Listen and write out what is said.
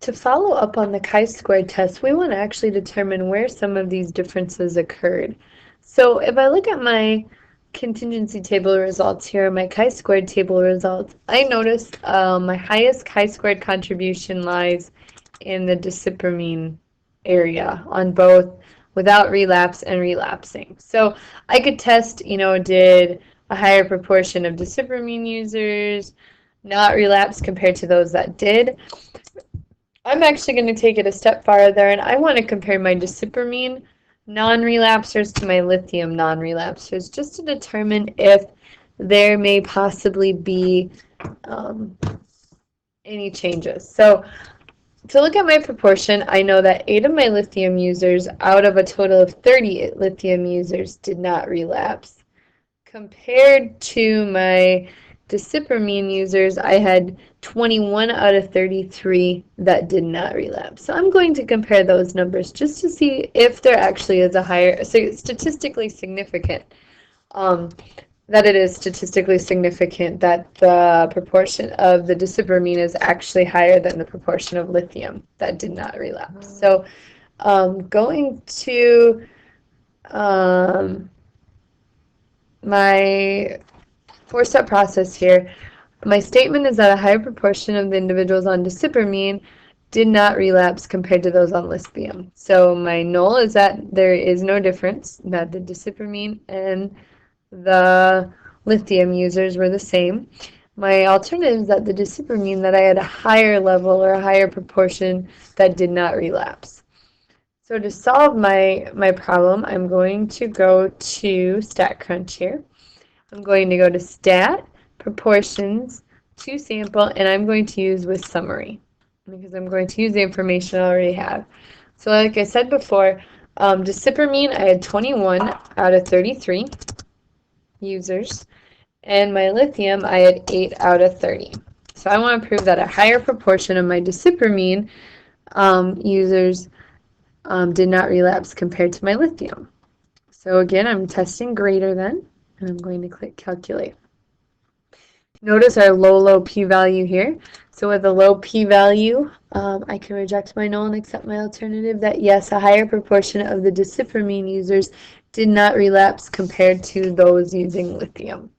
to follow up on the chi-square test, we want to actually determine where some of these differences occurred. So if I look at my contingency table results here, my chi-squared table results, I notice my highest chi-squared contribution lies in the desipramine area on both without relapse and relapsing. So I could test, did a higher proportion of desipramine users not relapse compared to those that did. I'm actually going to take it a step farther, and I want to compare my desipramine non-relapsers to my lithium non-relapsers just to determine if there may possibly be any changes. So to look at my proportion, I know that 8 of my lithium users out of a total of 30 lithium users did not relapse. Compared to my desipramine users, I had 21 out of 33 that did not relapse. So I'm going to compare those numbers just to see if there actually is a higher, statistically significant, that it is statistically significant that the proportion of the desipramine is actually higher than the proportion of lithium that did not relapse. So going to my four-step process here, my statement is that a higher proportion of the individuals on desipramine did not relapse compared to those on lithium. So my null is that there is no difference, that the desipramine and the lithium users were the same. My alternative is that the desipramine, that I had a higher level or a higher proportion that did not relapse. So to solve my problem, I'm going to go to StatCrunch here. I'm going to go to Stat, Proportions, to Sample, and I'm going to use with Summary because I'm going to use the information I already have. So like I said before, desipramine, I had 21 out of 33 users, and my lithium, I had 8 out of 30. So I want to prove that a higher proportion of my desipramine users did not relapse compared to my lithium. So again, I'm testing greater than, and I'm going to click calculate. Notice our low p-value here. So with a low p-value, I can reject my null and accept my alternative that yes, a higher proportion of the desipramine users did not relapse compared to those using lithium.